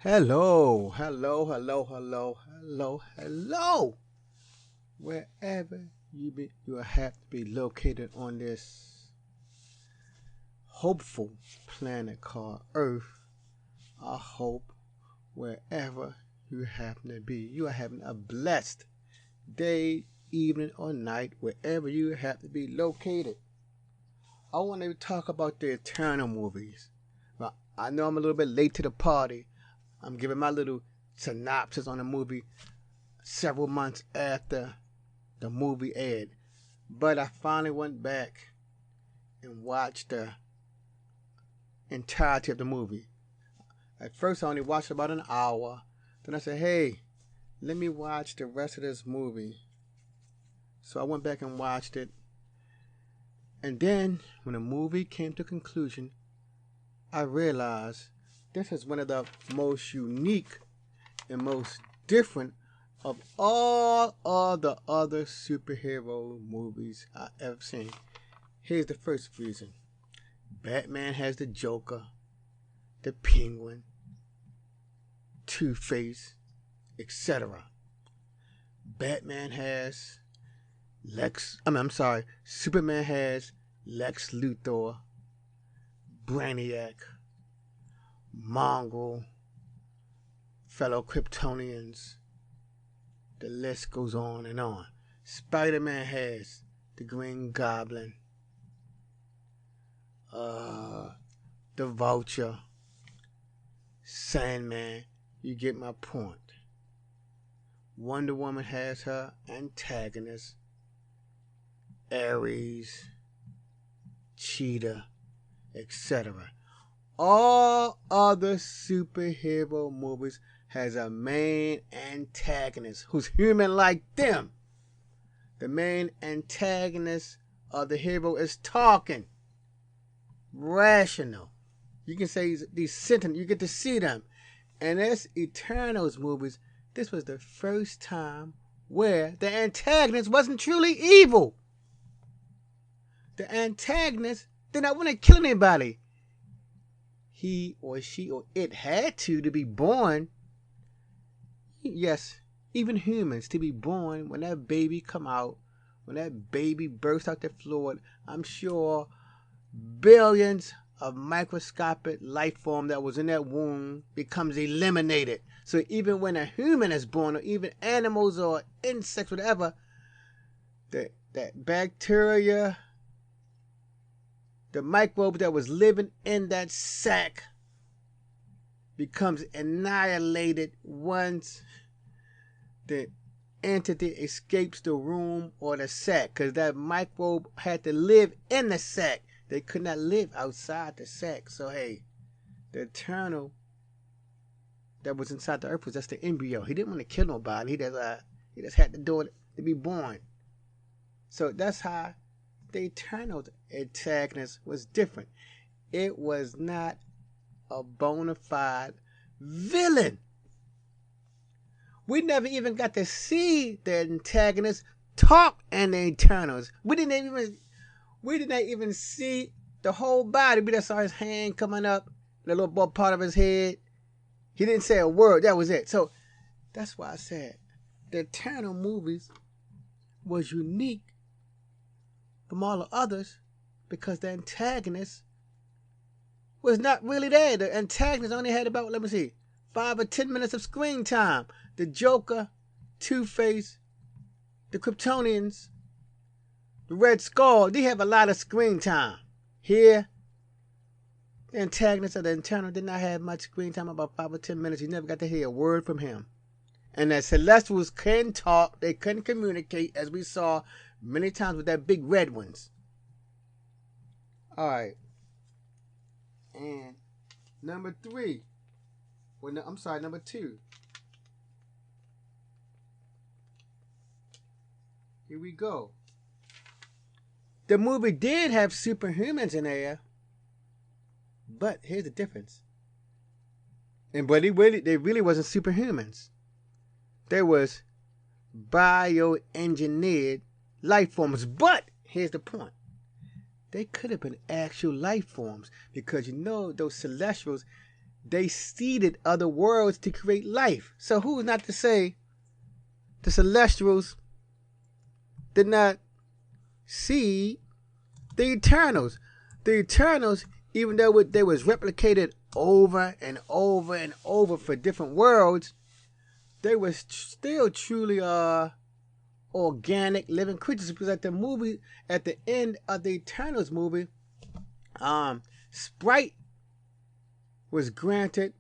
Hello, hello, hello, hello, hello, hello. Wherever you have to be located on this hopeful planet called Earth, I hope wherever you happen to be, you are having a blessed day, evening, or night, wherever you have to be located. I want to talk about the Eternal movies. Well, I know I'm a little bit late to the party. I'm giving my little synopsis on the movie several months after the movie aired. But I finally went back and watched the entirety of the movie. At first I only watched about an hour. Then I said, hey, let me watch the rest of this movie. So I went back and watched it. And then when the movie came to conclusion, I realized this is one of the most unique and most different of all the other superhero movies I've ever seen. Here's the first reason. Batman has the Joker, the Penguin, Two-Face, etc. Batman has Superman has Lex Luthor, Brainiac, Mongrel, fellow Kryptonians. The list goes on and on. Spider-Man has the Green Goblin, the Vulture, Sandman. You get my point. Wonder Woman has her antagonist, Ares, Cheetah, etc. All other superhero movies has a main antagonist who's human like them. The main antagonist of the hero is talking, rational. You can say these sentences, you get to see them. And as Eternals movies, this was the first time where the antagonist wasn't truly evil. The antagonist did not want to kill anybody. He or she or it had to be born. Yes, even humans to be born. When that baby come out, when that baby bursts out the floor, I'm sure billions of microscopic life form that was in that womb becomes eliminated. So even when a human is born, or even animals or insects, whatever, that bacteria, the microbe that was living in that sac becomes annihilated once the entity escapes the room or the sac, because that microbe had to live in the sac. They could not live outside the sac. So hey, the Eternal that was inside the earth was just the embryo. He didn't want to kill nobody. He just had to do it to be born. So that's how the Eternal antagonist was different. It was not a bona fide villain. We never even got to see the antagonist talk in the Eternals. We did not even see the whole body. We just saw his hand coming up, the little part of his head. He didn't say a word. That was it. So that's why I said the Eternal movies was unique from all the others, because the antagonist was not really there. The antagonist only had about, 5 or 10 minutes of screen time. The Joker, Two-Face, the Kryptonians, the Red Skull, they have a lot of screen time. Here, the antagonist of the Eternal did not have much screen time, about 5 or 10 minutes. You never got to hear a word from him. And the Celestials can talk, they couldn't communicate, as we saw many times with that big red ones. Alright. And number 2. Here we go. The movie did have superhumans in there, but here's the difference. But they really wasn't superhumans. They was bioengineered life forms. But here's the point. They could have been actual life forms, because those Celestials, they seeded other worlds to create life. So who is not to say the Celestials did not seed the Eternals? The Eternals, even though they was replicated over and over and over for different worlds, they was still truly organic living creatures, because at the end of the Eternals movie, Sprite was granted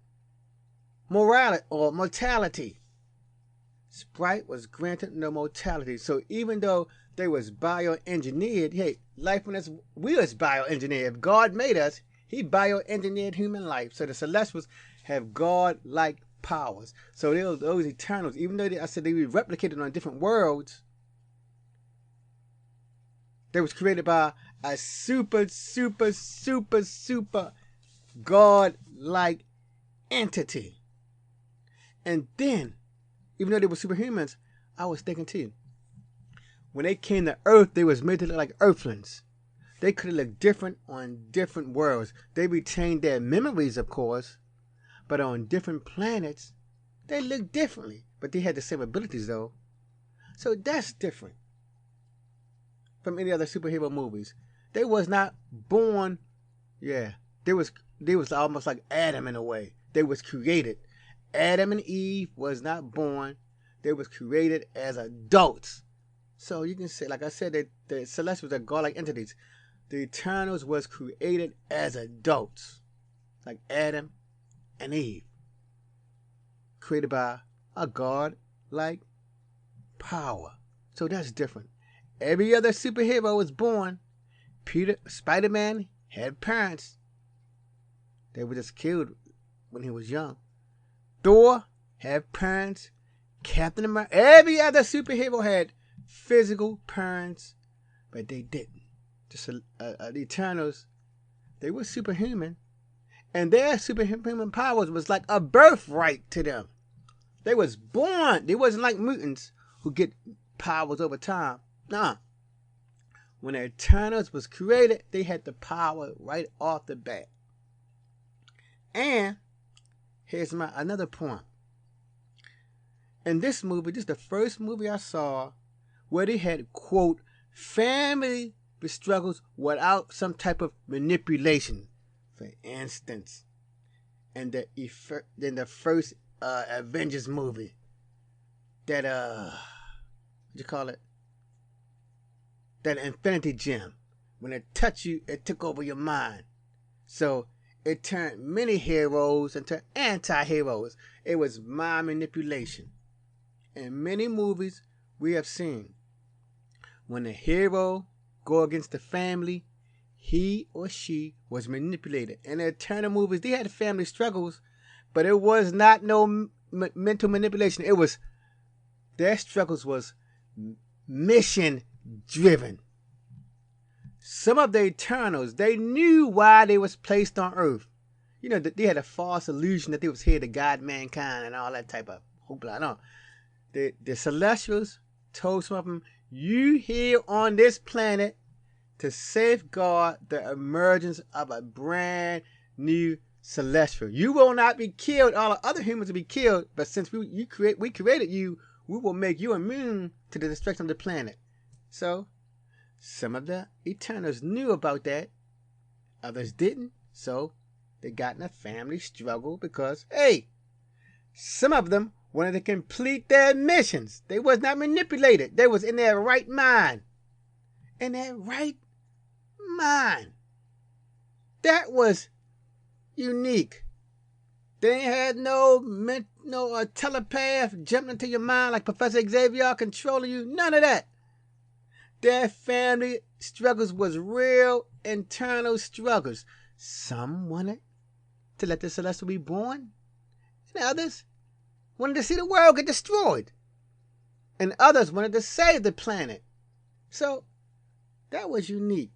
mortality. Sprite was granted no mortality. So even though they was bioengineered, hey, life on us, we was bioengineered. If God made us, he bioengineered human life. So the Celestials have God-like powers. So those Eternals, even though I said they were replicated on different worlds, they was created by a super God-like entity. And then, even though they were superhumans, I was thinking too, when they came to Earth, they was made to look like Earthlings. They could have looked different on different worlds. They retained their memories, of course, but on different planets, they looked differently. But they had the same abilities, though. So that's different from any other superhero movies. They was not born, they was almost like Adam in a way. They was created. Adam and Eve was not born. They was created as adults. So you can say, like I said, that the Celestials are godlike entities. The Eternals was created as adults, like Adam and Eve, created by a God-like power. So that's different. Every other superhero was born. Spider-Man had parents. They were just killed when he was young. Thor had parents. Captain America, every other superhero had physical parents, but they didn't. The Eternals, they were superhuman, and their superhuman powers was like a birthright to them. They was born. They wasn't like mutants who get powers over time. Nah. When the Eternals was created, they had the power right off the bat. And here's another point. In this movie, this is the first movie I saw where they had, quote, family struggles without some type of manipulation. For instance, in the first Avengers movie, that what you call it? That Infinity Gem. When it touched you, it took over your mind. So it turned many heroes into anti-heroes. It was mind manipulation. In many movies we have seen, when the hero go against the family, he or she was manipulated. In the Eternal movies, they had family struggles, but it was not no mental manipulation. It was, their struggles was mission driven. Some of the Eternals, they knew why they was placed on Earth. You know, they had a false illusion that they was here to guide mankind and all that type of hoopla. No. The Celestials told some of them, you here on this planet to safeguard the emergence of a brand new Celestial. You will not be killed. All the other humans will be killed, but since we created you, we will make you immune to the destruction of the planet. So, some of the Eternals knew about that. Others didn't. So, they got in a family struggle because, hey, some of them wanted to complete their missions. They was not manipulated. They was in their right mind. In their right mind. That was unique. They had no telepath jumping into your mind like Professor Xavier controlling you. None of that. Their family struggles was real internal struggles. Some wanted to let the Celestial be born, and others wanted to see the world get destroyed. And others wanted to save the planet. So, that was unique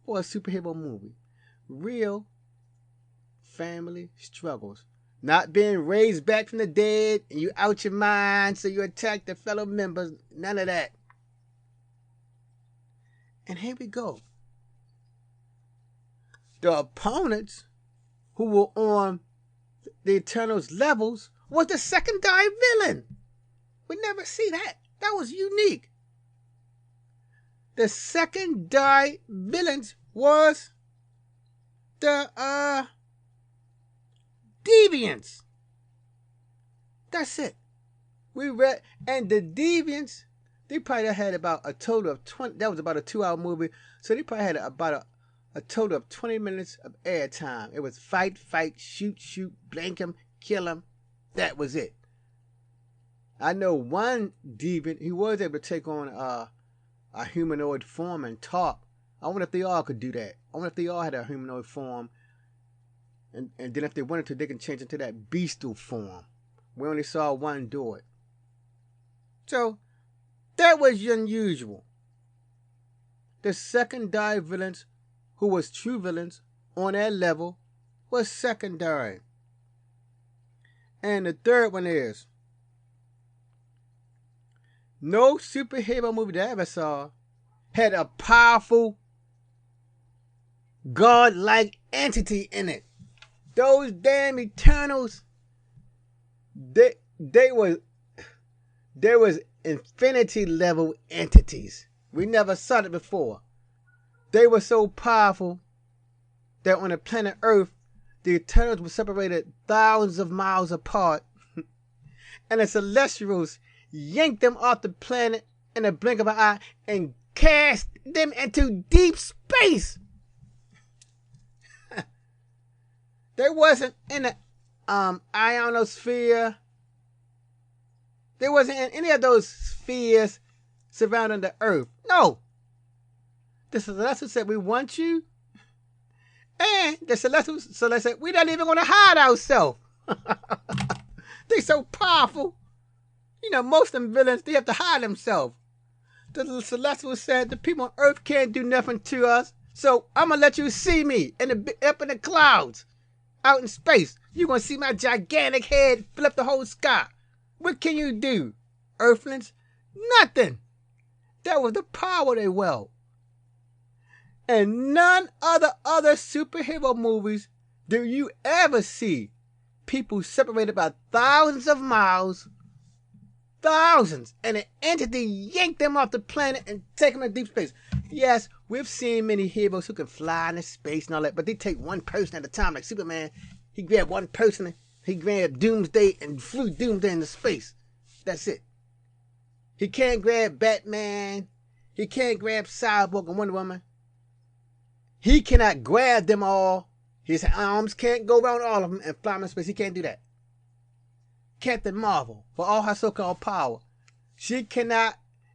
for a superhero movie. Real family struggles. Not being raised back from the dead and you out your mind so you attack the fellow members. None of that. And here we go. The opponents who were on the Eternals levels was the secondary villain. We never see that. That was unique. The secondary villains was the Deviants. That's it. We read, and the Deviants, they probably had about a total of 20, that was about a 2-hour movie, so they probably had about a total of 20 minutes of airtime. It was fight, shoot, blink him, kill him. That was it. I know one Deviant, he was able to take on a humanoid form and talk. I wonder if they all could do that. I wonder if they all had a humanoid form, and then if they wanted to, they can change into that bestial form. We only saw one do it. So, that was unusual. The secondary villains, who was true villains on that level, was secondary. And the third one is, no superhero movie that I ever saw had a powerful, God-like entity in it. Those damn Eternals, they was infinity level entities. We never saw it before. They were so powerful that on the planet Earth, the Eternals were separated thousands of miles apart, and the Celestials yanked them off the planet in a blink of an eye and cast them into deep space. They wasn't in the ionosphere. They wasn't in any of those spheres surrounding the Earth. No. The Celestials said, we want you. And the Celestials said, we're not even going to hide ourselves. They're so powerful. You know, most of them villains, they have to hide themselves. The Celestials said, the people on Earth can't do nothing to us. So I'm going to let you see me up in the clouds, out in space. You're going to see my gigantic head fill up the whole sky. What can you do, Earthlings? Nothing. That was the power they weld. And none of the other superhero movies do you ever see people separated by thousands of miles, thousands, and an entity yank them off the planet and take them to deep space. Yes, we've seen many heroes who can fly into space and all that, but they take one person at a time, like Superman. He grabbed one person, he grabbed Doomsday and flew Doomsday into space. That's it. He can't grab Batman. He can't grab Cyborg and Wonder Woman. He cannot grab them all. His arms can't go around all of them and fly them in space. He can't do that. Captain Marvel, for all her so-called power, she cannot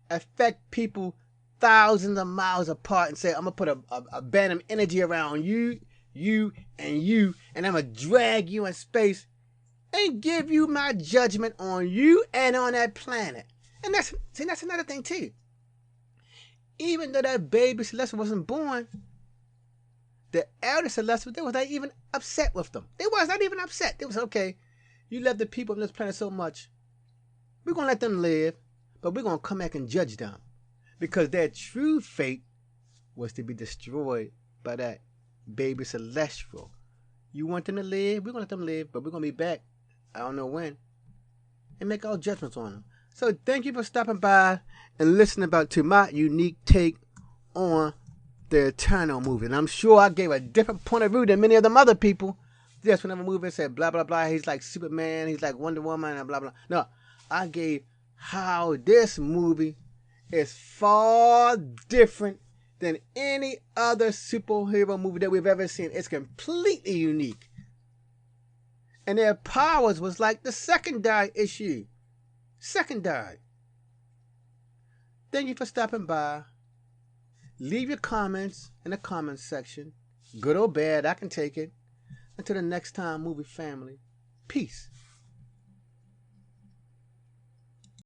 affect people thousands of miles apart and say, I'm going to put a band of energy around you, and I'm going to drag you in space and give you my judgment on you and on that planet. And that's another thing too. Even though that baby Celestial wasn't born, the elder Celestial, they was not even upset with them. They was not even upset. They was, okay, you love the people on this planet so much, we're going to let them live, but we're going to come back and judge them. Because their true fate was to be destroyed by that baby Celestial. You want them to live, we're going to let them live, but we're going to be back, I don't know when, and make our judgments on them. So thank you for stopping by and listening to my unique take on the Eternal movie. And I'm sure I gave a different point of view than many of them other people. Yes, whenever a movie said blah, blah, blah, he's like Superman, he's like Wonder Woman, and blah, blah. No, I gave how this movie is far different than any other superhero movie that we've ever seen. It's completely unique. And their powers was like the secondary issue. Secondary. Thank you for stopping by. Leave your comments in the comments section. Good or bad, I can take it. Until the next time, movie family. Peace.